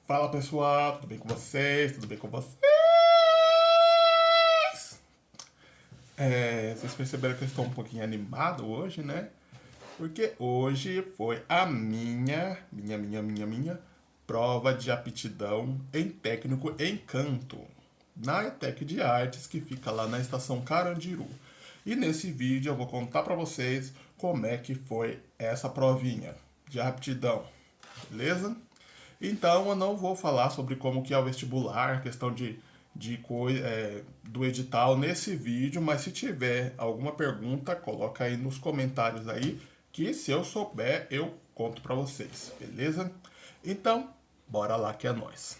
Fala pessoal, tudo bem com vocês? Tudo bem com vocês? Vocês perceberam que eu estou um pouquinho animado hoje, né? Porque hoje foi a minha prova de aptidão em técnico em canto, na ETEC de Artes, que fica lá na estação Carandiru. E nesse vídeo eu vou contar pra vocês como é que foi essa provinha de aptidão, beleza? Então eu não vou falar sobre como que é o vestibular, questão do edital nesse vídeo, mas se tiver alguma pergunta, coloca aí nos comentários aí, que se eu souber, eu conto pra vocês, beleza? Então, bora lá que é nóis.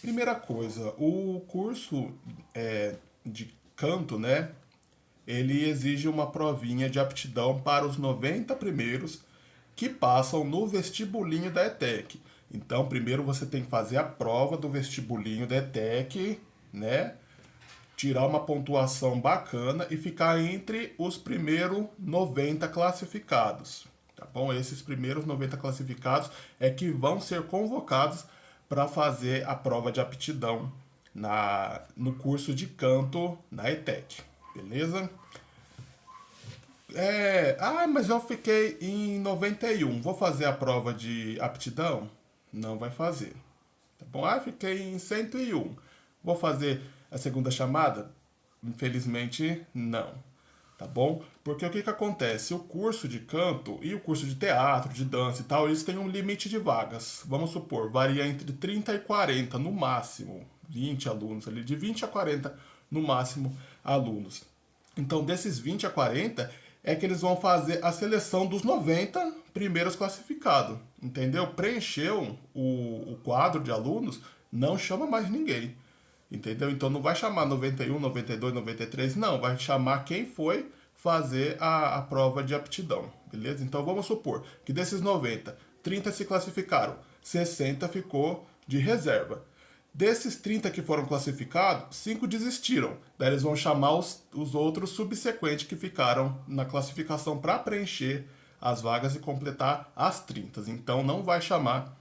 Primeira coisa, o curso de canto, né? Ele exige uma provinha de aptidão para os 90 primeiros que passam no vestibulinho da ETEC. Então, primeiro você tem que fazer a prova do vestibulinho da ETEC, né? Tirar uma pontuação bacana e ficar entre os primeiros 90 classificados. Tá bom? Esses primeiros 90 classificados é que vão ser convocados para fazer a prova de aptidão no curso de canto na ETEC. Beleza? Mas eu fiquei em 91. Vou fazer a prova de aptidão? Não vai fazer. Tá bom? Fiquei em 101. Vou fazer a segunda chamada? Infelizmente, não. Tá bom? Porque o que acontece? O curso de canto e o curso de teatro, de dança e tal, eles têm um limite de vagas. Vamos supor, varia entre 30 e 40 no máximo. 20 alunos ali, de 20 a 40 no máximo alunos. Então, desses 20 a 40 é que eles vão fazer a seleção dos 90 primeiros classificados. Entendeu? Preencheu o quadro de alunos, não chama mais ninguém. Entendeu? Então não vai chamar 91, 92, 93, não. Vai chamar quem foi fazer a prova de aptidão. Beleza? Então vamos supor que desses 90, 30 se classificaram, 60 ficou de reserva. Desses 30 que foram classificados, 5 desistiram. Daí eles vão chamar os outros subsequentes que ficaram na classificação para preencher as vagas e completar as 30. Então não vai chamar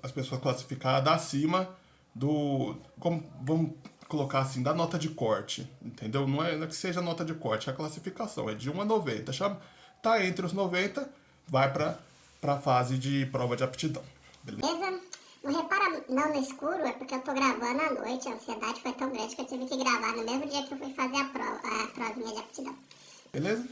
as pessoas classificadas acima vamos colocar assim, da nota de corte. Entendeu? Não é que seja nota de corte, é a classificação. É de 1 a 90. Tá entre os 90, vai para a fase de prova de aptidão. Beleza? Não repara não no escuro, é porque eu tô gravando à noite, a ansiedade foi tão grande que eu tive que gravar no mesmo dia que eu fui fazer a provinha de aptidão. Beleza?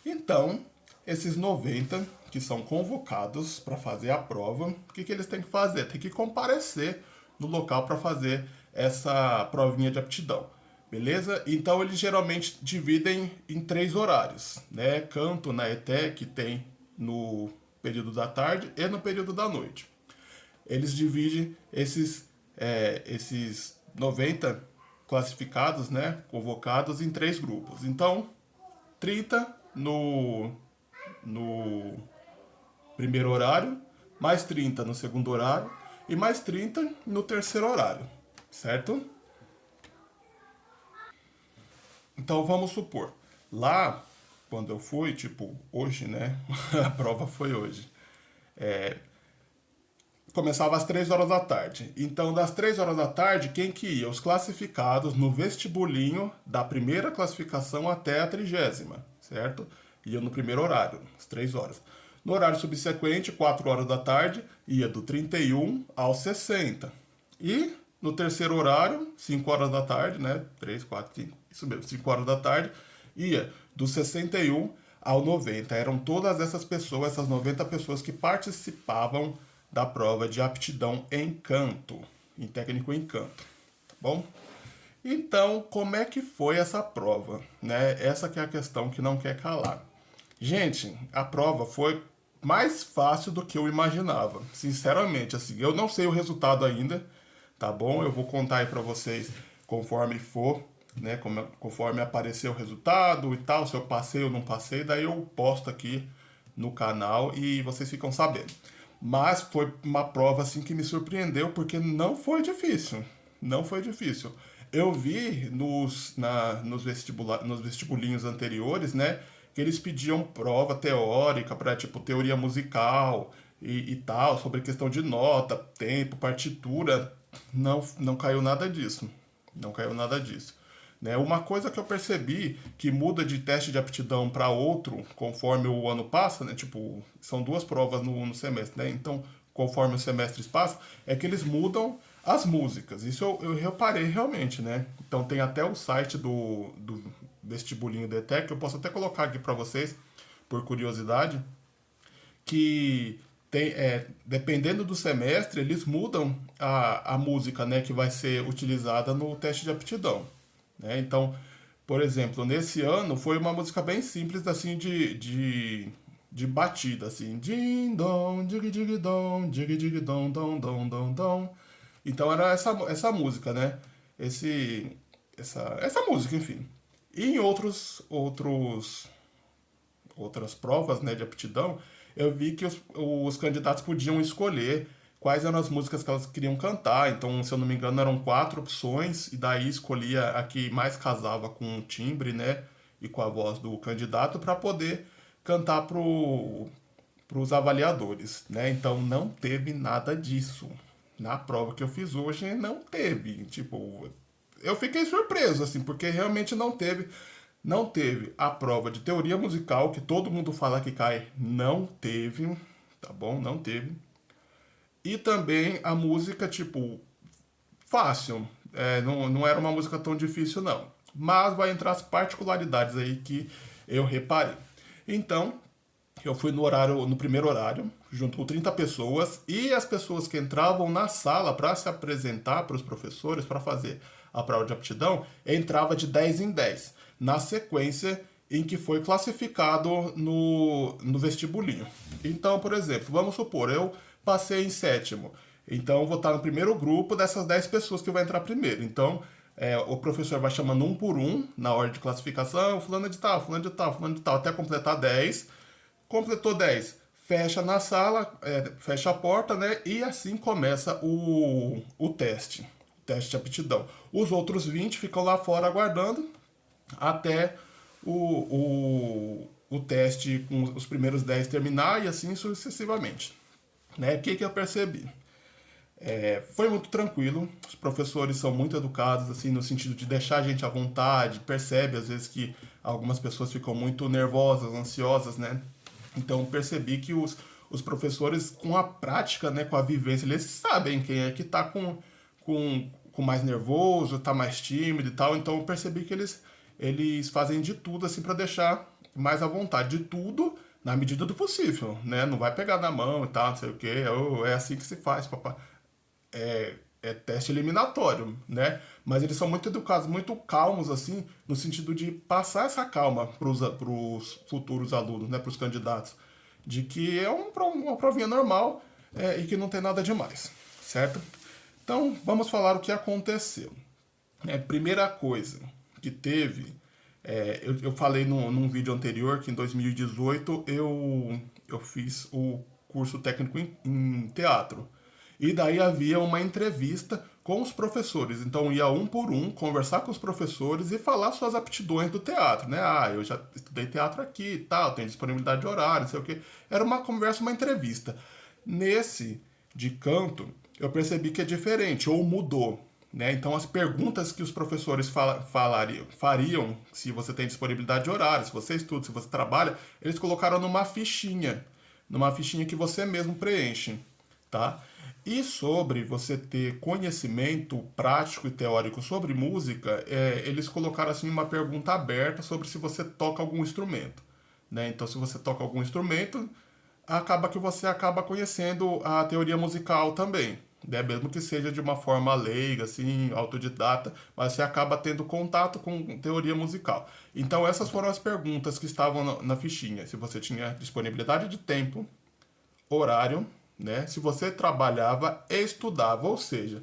Então, esses 90 que são convocados para fazer a prova, o que eles têm que fazer? Tem que comparecer no local para fazer essa provinha de aptidão. Beleza? Então, eles geralmente dividem em 3 horários, né? Canto na ETEC tem no período da tarde e no período da noite. Eles dividem esses 90 classificados, né, convocados em 3 grupos. Então, 30 no primeiro horário, mais 30 no segundo horário e mais 30 no terceiro horário, certo? Então, vamos supor, lá, quando eu fui, tipo, hoje, né, a prova foi hoje, começava às 3 horas da tarde. Então, das 3 horas da tarde, quem que ia? Os classificados no vestibulinho da primeira classificação até a 30ª, certo? Ia no primeiro horário, às 3 horas. No horário subsequente, 4 horas da tarde, ia do 31 ao 60. E no terceiro horário, 5 horas da tarde, né? 3, 4, 5, isso mesmo, 5 horas da tarde, ia do 61 ao 90. Eram todas essas pessoas, essas 90 pessoas que participavam da prova de aptidão em canto, em técnico em canto, tá bom? Então, como é que foi essa prova, né? Essa que é a questão que não quer calar. Gente, a prova foi mais fácil do que eu imaginava, sinceramente, assim, eu não sei o resultado ainda, tá bom? Eu vou contar aí pra vocês conforme for, né? Conforme aparecer o resultado e tal, se eu passei ou não passei, daí eu posto aqui no canal e vocês ficam sabendo. Mas foi uma prova assim que me surpreendeu, porque não foi difícil. Não foi difícil. Eu vi nos vestibulinhos anteriores, né, que eles pediam prova teórica para tipo teoria musical e tal, sobre questão de nota, tempo, partitura. Não caiu nada disso. Não caiu nada disso. Né? Uma coisa que eu percebi que muda de teste de aptidão para outro conforme o ano passa, né? Tipo, são duas provas no semestre, né? Então, conforme os semestres passam, é que eles mudam as músicas. Isso eu reparei realmente, né? Então tem até o site do vestibulinho do ETEC, eu posso até colocar aqui para vocês, por curiosidade, que tem, dependendo do semestre, eles mudam a música, né, que vai ser utilizada no teste de aptidão. Né? Então, por exemplo, nesse ano foi uma música bem simples, assim, de batida, assim. Din, dom, dig, dig, dom, dig, dig, dom, dom, dom, dom, dom. Então era essa música, né? Essa música, enfim. E em outras provas, né, de aptidão, eu vi que os candidatos podiam escolher quais eram as músicas que elas queriam cantar. Então, se eu não me engano, eram 4 opções, e daí escolhia a que mais casava com o timbre, né, e com a voz do candidato para poder cantar pros avaliadores, né? Então, não teve nada disso. Na prova que eu fiz hoje, não teve. Tipo, eu fiquei surpreso, assim, porque realmente não teve a prova de teoria musical, que todo mundo fala que cai, não teve, tá bom? Não teve. E também a música, tipo, fácil. Não era uma música tão difícil, não. Mas vai entrar as particularidades aí que eu reparei. Então, eu fui no primeiro horário, junto com 30 pessoas, e as pessoas que entravam na sala para se apresentar para os professores, para fazer a prova de aptidão, entrava de 10 em 10, na sequência em que foi classificado no vestibulinho. Então, por exemplo, vamos supor, eu passei em sétimo, então eu vou estar no primeiro grupo dessas 10 pessoas que vai entrar primeiro. Então, o professor vai chamando um por um, na ordem de classificação, fulano de tal, fulano de tal, fulano de tal, até completar 10. Completou 10, fecha na sala, fecha a porta, né? E assim começa o teste de aptidão. Os outros 20 ficam lá fora aguardando até o teste com os primeiros 10 terminar e assim sucessivamente. Né? O que eu percebi? Foi muito tranquilo, os professores são muito educados, assim, no sentido de deixar a gente à vontade, percebe às vezes que algumas pessoas ficam muito nervosas, ansiosas, né? Então percebi que os professores, com a prática, né, com a vivência, eles sabem quem é que está com mais nervoso, está mais tímido e tal. Então eu percebi que eles fazem de tudo assim para deixar mais à vontade, de tudo na medida do possível, né? Não vai pegar na mão e tal, não sei o quê. É assim que se faz, papai. É teste eliminatório, né? Mas eles são muito educados, muito calmos, assim, no sentido de passar essa calma para os futuros alunos, né? Para os candidatos, de que é uma provinha normal e que não tem nada demais, certo? Então, vamos falar o que aconteceu. Primeira coisa que teve, eu falei num vídeo anterior que em 2018 eu fiz o curso técnico em teatro. E daí havia uma entrevista com os professores. Então ia um por um conversar com os professores e falar suas aptidões do teatro, né? Ah, eu já estudei teatro aqui e tal, tenho disponibilidade de horário, não sei o quê. Era uma conversa, uma entrevista. Nesse de canto, eu percebi que é diferente, ou mudou. Né? Então as perguntas que os professores fariam, se você tem disponibilidade de horário, se você estuda, se você trabalha, eles colocaram numa fichinha que você mesmo preenche, tá? E sobre você ter conhecimento prático e teórico sobre música, eles colocaram assim uma pergunta aberta sobre se você toca algum instrumento. Né? Então, se você toca algum instrumento, acaba que você acaba conhecendo a teoria musical também. Né? Mesmo que seja de uma forma leiga, assim, autodidata, mas você acaba tendo contato com teoria musical. Então, essas foram as perguntas que estavam na fichinha. Se você tinha disponibilidade de tempo, horário, né? Se você trabalhava e estudava, ou seja,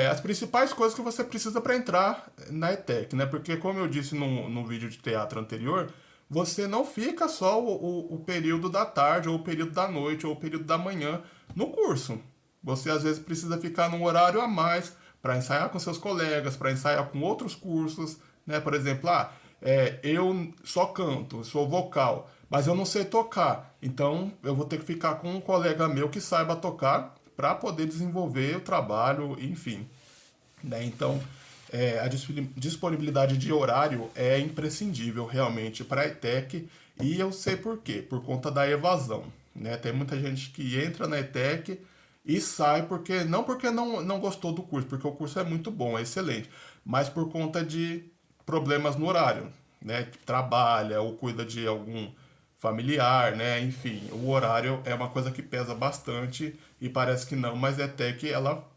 as principais coisas que você precisa para entrar na ETEC, né? Porque, como eu disse no vídeo de teatro anterior, você não fica só o período da tarde, ou o período da noite, ou o período da manhã no curso. Você, às vezes, precisa ficar num horário a mais para ensaiar com seus colegas, para ensaiar com outros cursos, né? Por exemplo, eu só canto, sou vocal, mas eu não sei tocar. Então eu vou ter que ficar com um colega meu que saiba tocar para poder desenvolver o trabalho, enfim. Né? Então, a disponibilidade de horário é imprescindível realmente para a ETEC e eu sei por quê, por conta da evasão. Né? Tem muita gente que entra na ETEC e sai porque não gostou do curso, porque o curso é muito bom, é excelente, mas por conta de problemas no horário, né? Trabalha ou cuida de algum familiar, né? Enfim, o horário é uma coisa que pesa bastante e parece que não, mas a ETEC ela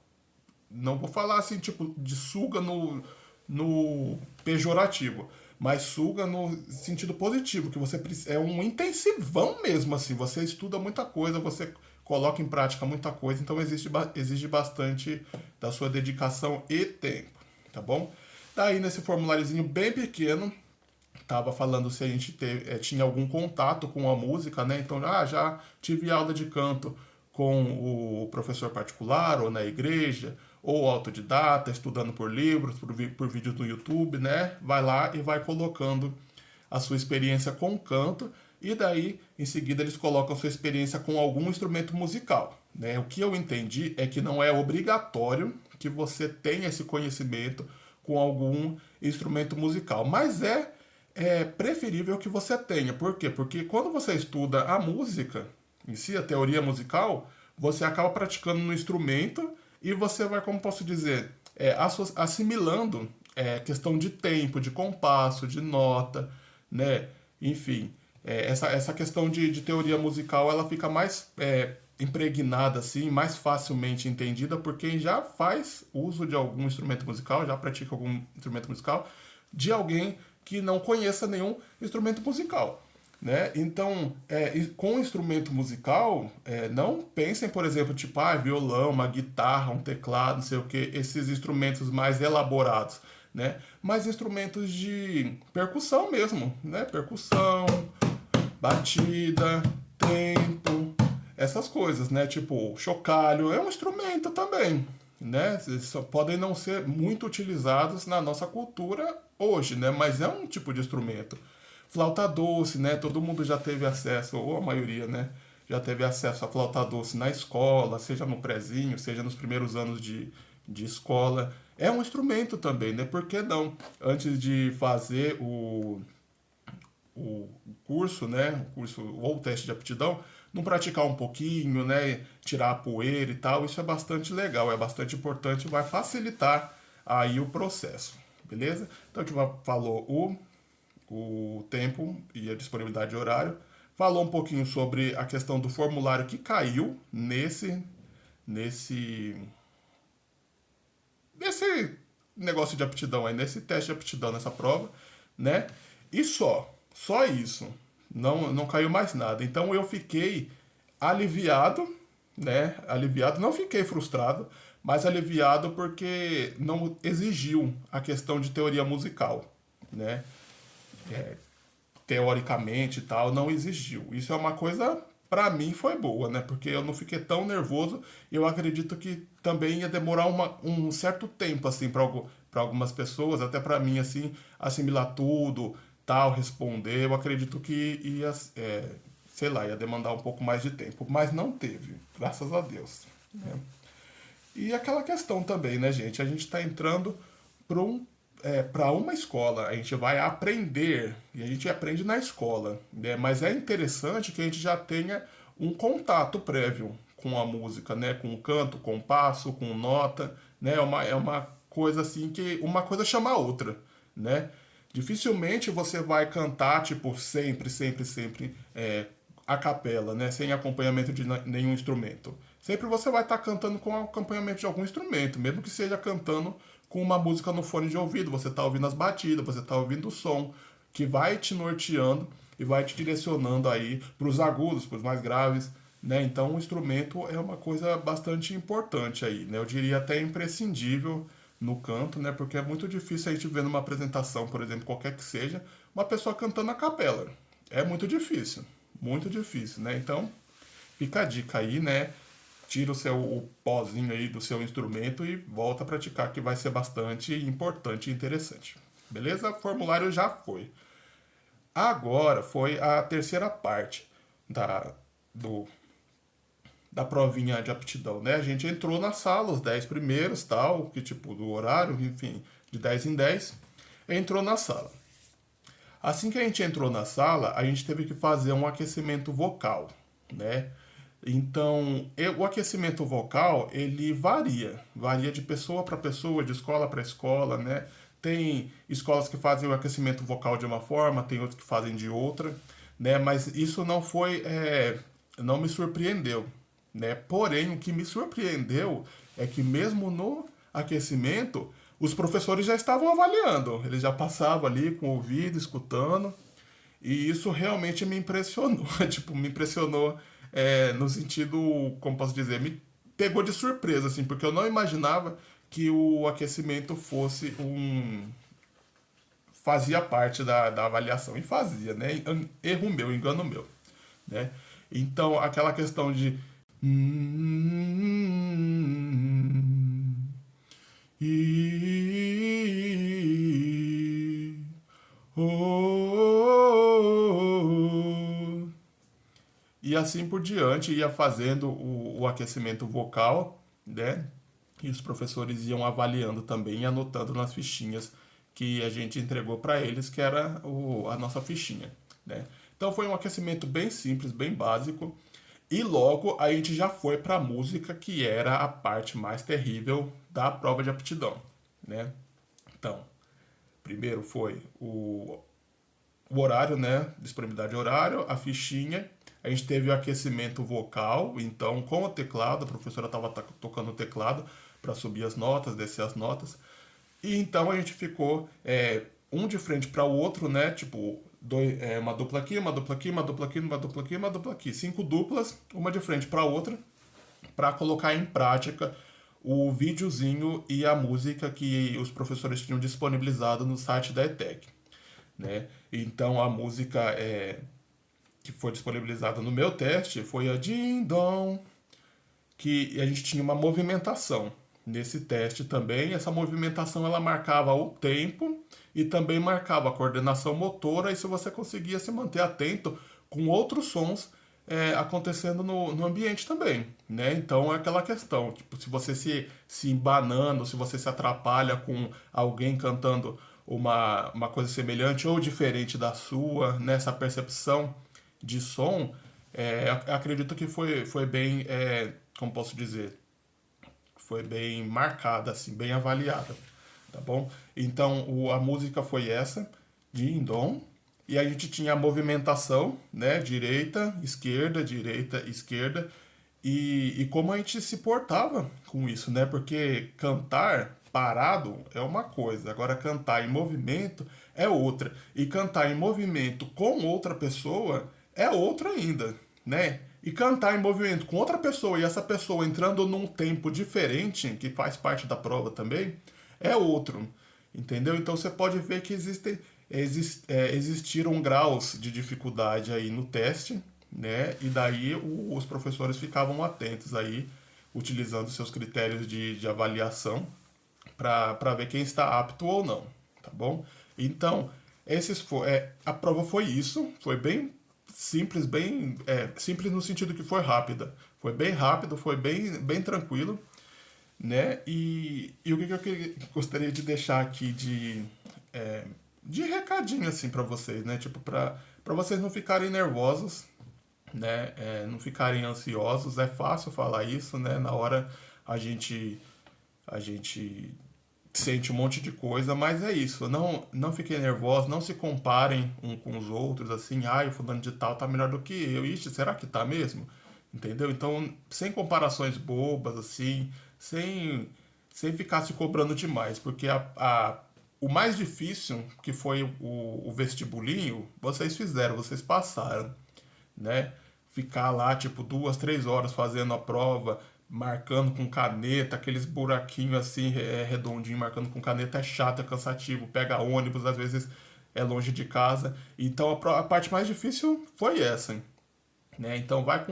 não vou falar assim, tipo, de suga no pejorativo, mas suga no sentido positivo, que você é um intensivão mesmo, assim, você estuda muita coisa, você coloca em prática muita coisa, então exige bastante da sua dedicação e tempo, tá bom? Daí, nesse formuláriozinho bem pequeno, tava falando se a gente tinha algum contato com a música, né? Então, já tive aula de canto com o professor particular, ou na igreja, ou autodidata, estudando por livros, por vídeos do YouTube, né? Vai lá e vai colocando a sua experiência com canto, e daí, em seguida, eles colocam a sua experiência com algum instrumento musical. Né? O que eu entendi é que não é obrigatório que você tenha esse conhecimento com algum instrumento musical, mas é preferível que você tenha. Por quê? Porque quando você estuda a música, em si, a teoria musical, você acaba praticando no instrumento e você vai, como posso dizer, assimilando questão de tempo, de compasso, de nota, né? Enfim, essa questão de teoria musical, ela fica mais impregnada, assim, mais facilmente entendida por quem já faz uso de algum instrumento musical, já pratica algum instrumento musical, de alguém que não conheça nenhum instrumento musical. Né? Então, com instrumento musical, não pensem, por exemplo, tipo, violão, uma guitarra, um teclado, não sei o que, esses instrumentos mais elaborados, né? Mas instrumentos de percussão mesmo, né? Percussão, batida, tempo, essas coisas, né? Tipo, chocalho é um instrumento também, né? Só podem não ser muito utilizados na nossa cultura hoje, né? Mas é um tipo de instrumento. Flauta doce, né? Todo mundo já teve acesso, ou a maioria, né? Já teve acesso à flauta doce na escola, seja no prezinho, seja nos primeiros anos de escola. É um instrumento também, né? Por que não? Antes de fazer o curso, né? O curso ou o teste de aptidão, não praticar um pouquinho, né? Tirar a poeira e tal. Isso é bastante legal, é bastante importante, vai facilitar aí o processo, beleza? Então a gente falou o tempo e a disponibilidade de horário. Falou um pouquinho sobre a questão do formulário que caiu nesse negócio de aptidão aí, nesse teste de aptidão, nessa prova, né? E só isso. Não caiu mais nada. Então eu fiquei aliviado, né? Aliviado, não fiquei frustrado, mas aliviado porque não exigiu a questão de teoria musical, né? Teoricamente e tal, não exigiu. Isso é uma coisa, pra mim, foi boa, né? Porque eu não fiquei tão nervoso. Eu acredito que também ia demorar um certo tempo, assim, para algumas pessoas, até pra mim, assim, assimilar tudo, tal, responder. Eu acredito que ia, sei lá, ia demandar um pouco mais de tempo. Mas não teve, graças a Deus. Né? E aquela questão também, né, gente? A gente tá entrando para uma escola, a gente vai aprender, e a gente aprende na escola, né? Mas é interessante que a gente já tenha um contato prévio com a música, né? Com o canto, com o passo, com nota, né? É uma coisa assim que uma coisa chama a outra, né? Dificilmente você vai cantar, tipo, sempre a capela, né? Sem acompanhamento de nenhum instrumento. Sempre você vai estar cantando com acompanhamento de algum instrumento, mesmo que seja cantando com uma música no fone de ouvido, você está ouvindo as batidas, você está ouvindo o som, que vai te norteando e vai te direcionando aí para os agudos, para os mais graves, né? Então o instrumento é uma coisa bastante importante aí, né? Eu diria até imprescindível no canto, né? Porque é muito difícil a gente ver numa apresentação, por exemplo, qualquer que seja, uma pessoa cantando a capela. É muito difícil, né? Então fica a dica aí, né? Tira o pozinho aí do seu instrumento e volta a praticar, que vai ser bastante importante e interessante. Beleza? Formulário já foi. Agora foi a terceira parte da, do, da provinha de aptidão, né? A gente entrou na sala, os 10 primeiros, tal, que tipo, do horário, enfim, de 10 em 10, entrou na sala. Assim que a gente entrou na sala, a gente teve que fazer um aquecimento vocal, né? Então, o aquecimento vocal, ele varia de pessoa para pessoa, de escola para escola, né? Tem escolas que fazem o aquecimento vocal de uma forma, tem outras que fazem de outra, né? Mas isso não foi, não me surpreendeu, né? Porém, o que me surpreendeu é que mesmo no aquecimento, os professores já estavam avaliando, eles já passavam ali com o ouvido, escutando, e isso realmente me impressionou, tipo, me impressionou no sentido, como posso dizer, me pegou de surpresa, assim, porque eu não imaginava que o aquecimento fosse fazia parte da avaliação, e fazia, né? Erro meu, engano meu, né? Então, aquela questão de e oh, e assim por diante, ia fazendo o aquecimento vocal, né? E os professores iam avaliando também e anotando nas fichinhas que a gente entregou para eles, que era a nossa fichinha, né? Então foi um aquecimento bem simples, bem básico. E logo a gente já foi para a música, que era a parte mais terrível da prova de aptidão, né? Então, primeiro foi o horário, né? Disponibilidade de horário, a fichinha. A gente teve o aquecimento vocal, então com o teclado, a professora estava tocando o teclado para subir as notas, descer as notas. E então a gente ficou um de frente para o outro, né? Tipo, uma dupla aqui, uma dupla aqui, uma dupla aqui, uma dupla aqui, uma dupla aqui. 5 duplas, uma de frente para a outra, para colocar em prática o videozinho e a música que os professores tinham disponibilizado no site da ETEC, né? Então a música que foi disponibilizada no meu teste foi a Ding Dong, que a gente tinha uma movimentação nesse teste também. Essa movimentação ela marcava o tempo e também marcava a coordenação motora, e se você conseguia se manter atento com outros sons acontecendo no ambiente também, né? Então é aquela questão, tipo, se você se embanando, se você se atrapalha com alguém cantando uma coisa semelhante ou diferente da sua, nessa percepção de som, acredito que foi bem, como posso dizer, foi bem marcada, assim, bem avaliada, tá bom? Então a música foi essa, Ding Dong, e a gente tinha a movimentação, né? Direita, esquerda, e como a gente se portava com isso, né? Porque cantar parado é uma coisa, agora cantar em movimento é outra. E cantar em movimento com outra pessoa é outra ainda, né? E cantar em movimento com outra pessoa e essa pessoa entrando num tempo diferente, que faz parte da prova também, é outro, entendeu? Então você pode ver que existiram graus de dificuldade aí no teste, né? E daí os professores ficavam atentos aí, utilizando seus critérios de avaliação para ver quem está apto ou não, tá bom? Então, a prova foi isso, foi bem simples, simples no sentido que foi rápida. Foi bem rápido, foi bem tranquilo, né? E o que eu gostaria de deixar aqui de recadinho assim para vocês, né? Tipo, para vocês não ficarem nervosos, né? Não ficarem ansiosos. É fácil falar isso, né? Na hora a gente sente um monte de coisa, mas é isso. Não fiquem nervosos, não se comparem um com os outros, assim, o fulano de tal tá melhor do que eu. Ixi, será que tá mesmo? Entendeu? Então, sem comparações bobas, assim, sem ficar se cobrando demais, porque o mais difícil, que foi o vestibulinho, vocês fizeram, vocês passaram, né? Ficar lá, tipo, 2, 3 horas fazendo a prova, marcando com caneta, aqueles buraquinhos assim, redondinho, marcando com caneta é chato, é cansativo, pega ônibus, às vezes é longe de casa. Então a parte mais difícil foi essa, né? Então vai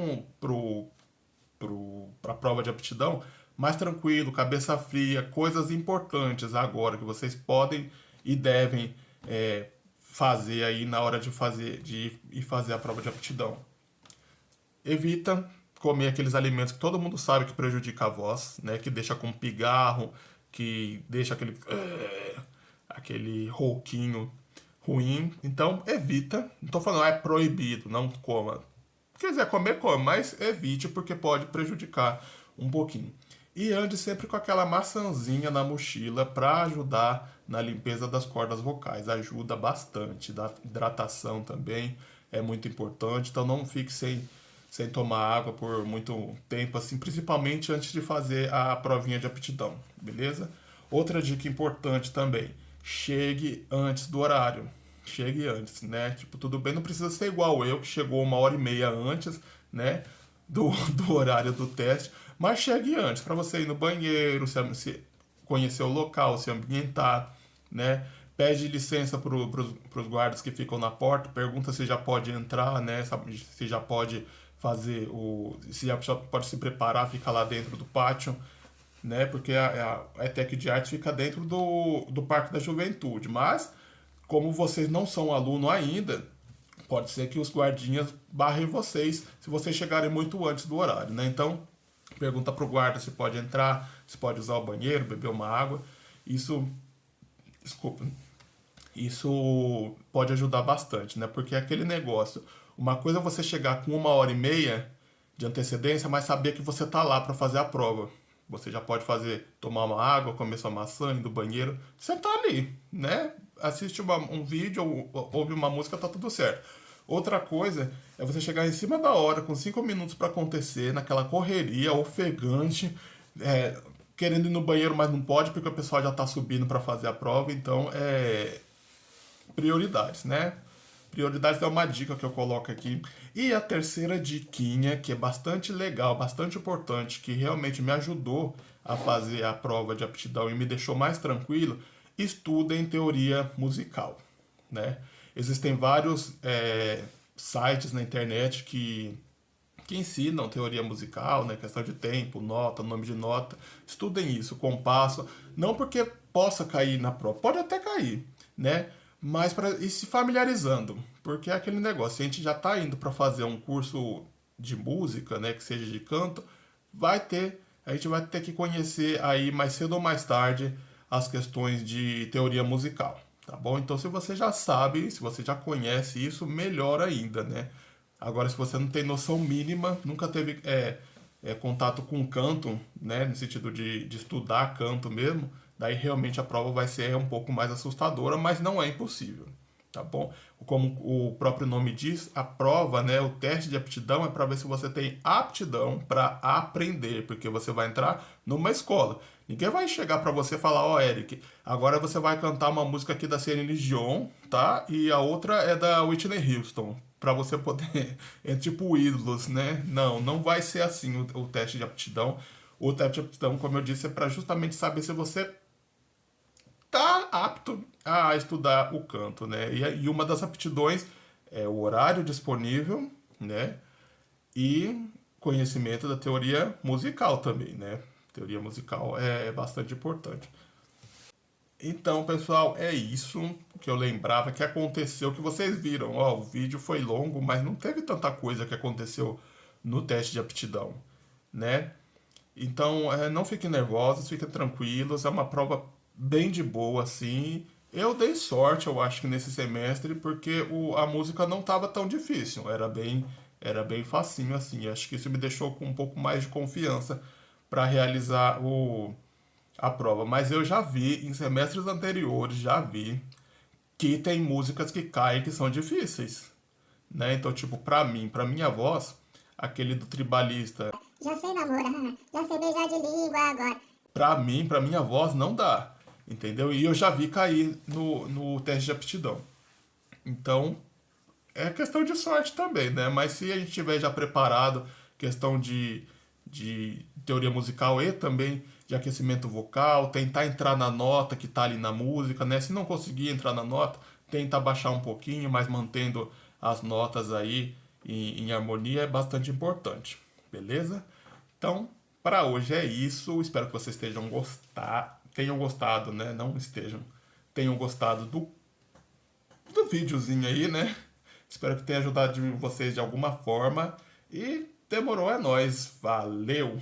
pra prova de aptidão mais tranquilo, cabeça fria, coisas importantes agora que vocês podem e devem fazer aí na hora de ir fazer a prova de aptidão. Evita comer aqueles alimentos que todo mundo sabe que prejudica a voz, né? Que deixa com pigarro, que deixa aquele rouquinho ruim. Então, evita. Não tô falando, é proibido, não coma. Se quiser comer, come, mas evite porque pode prejudicar um pouquinho. E ande sempre com aquela maçãzinha na mochila para ajudar na limpeza das cordas vocais. Ajuda bastante. Da hidratação também é muito importante. Então não fique sem tomar água por muito tempo, assim, principalmente antes de fazer a provinha de aptidão, beleza? Outra dica importante também, chegue antes do horário. Chegue antes, né? Tipo, tudo bem, não precisa ser igual eu, que chegou 1h30 antes, né? Do horário do teste, mas chegue antes, para você ir no banheiro, se conhecer o local, se ambientar, né? Pede licença para os guardas que ficam na porta, pergunta se já pode entrar, né? Se já pode fazer se já pode se preparar, ficar lá dentro do pátio, né? Porque a ETEC de Artes fica dentro do Parque da Juventude, mas como vocês não são aluno ainda, pode ser que os guardinhas barrem vocês se vocês chegarem muito antes do horário, né? Então, pergunta pro guarda se pode entrar, se pode usar o banheiro, beber uma água. Desculpa, isso pode ajudar bastante, né? Porque é aquele negócio. Uma coisa é você chegar com 1h30 de antecedência, mas saber que você tá lá para fazer a prova. Você já pode tomar uma água, comer sua maçã, ir do banheiro. Você tá ali, né? Assiste um vídeo, ouve uma música, tá tudo certo. Outra coisa é você chegar em cima da hora, com 5 minutos para acontecer, naquela correria ofegante, querendo ir no banheiro, mas não pode porque o pessoal já tá subindo para fazer a prova. Então, prioridades, né? Prioridades é uma dica que eu coloco aqui. E a terceira diquinha, que é bastante legal, bastante importante, que realmente me ajudou a fazer a prova de aptidão e me deixou mais tranquilo, estudem teoria musical, né? Existem vários sites na internet que ensinam teoria musical, né? Questão de tempo, nota, nome de nota. Estudem isso, compasso. Não porque possa cair na prova, pode até cair, né? Mas para ir se familiarizando, porque é aquele negócio, se a gente já está indo para fazer um curso de música, né, que seja de canto, a gente vai ter que conhecer aí mais cedo ou mais tarde as questões de teoria musical, tá bom? Então se você já sabe, se você já conhece isso, melhor ainda, né? Agora se você não tem noção mínima, nunca teve contato com canto, né, no sentido de estudar canto mesmo, daí realmente a prova vai ser um pouco mais assustadora, mas não é impossível, tá bom? Como o próprio nome diz, a prova, né, o teste de aptidão é para ver se você tem aptidão para aprender, porque você vai entrar numa escola. Ninguém vai chegar para você e falar, ó, Eric, agora você vai cantar uma música aqui da Celine Dion, tá? E a outra é da Whitney Houston, para você poder, é tipo ídolos, né? Não vai ser assim o teste de aptidão. O teste de aptidão, como eu disse, é para justamente saber se você tá apto a estudar o canto, né? E uma das aptidões é o horário disponível, né? E conhecimento da teoria musical também, né? Teoria musical é bastante importante. Então, pessoal, é isso que eu lembrava que aconteceu, que vocês viram. Ó, o vídeo foi longo, mas não teve tanta coisa que aconteceu no teste de aptidão, né? Então, não fiquem nervosos, fiquem tranquilos, é uma prova bem de boa, assim. Eu dei sorte, eu acho que nesse semestre, porque a música não estava tão difícil, era bem facinho, assim. Acho que isso me deixou com um pouco mais de confiança para realizar a prova. Mas eu já vi, em semestres anteriores, já vi que tem músicas que caem que são difíceis, né? Então, tipo, pra minha voz, aquele do tribalista, Já sei namorar, já sei beijar de língua agora. pra minha voz, não dá, entendeu? E eu já vi cair no teste de aptidão. Então, é questão de sorte também, né? Mas se a gente tiver já preparado, questão de teoria musical e também de aquecimento vocal, tentar entrar na nota que tá ali na música, né? Se não conseguir entrar na nota, tenta baixar um pouquinho, mas mantendo as notas aí em harmonia é bastante importante, beleza? Então, para hoje é isso. Espero que vocês tenham gostado, né? Não estejam, tenham gostado do videozinho aí, né? Espero que tenha ajudado vocês de alguma forma. E demorou, é nóis. Valeu!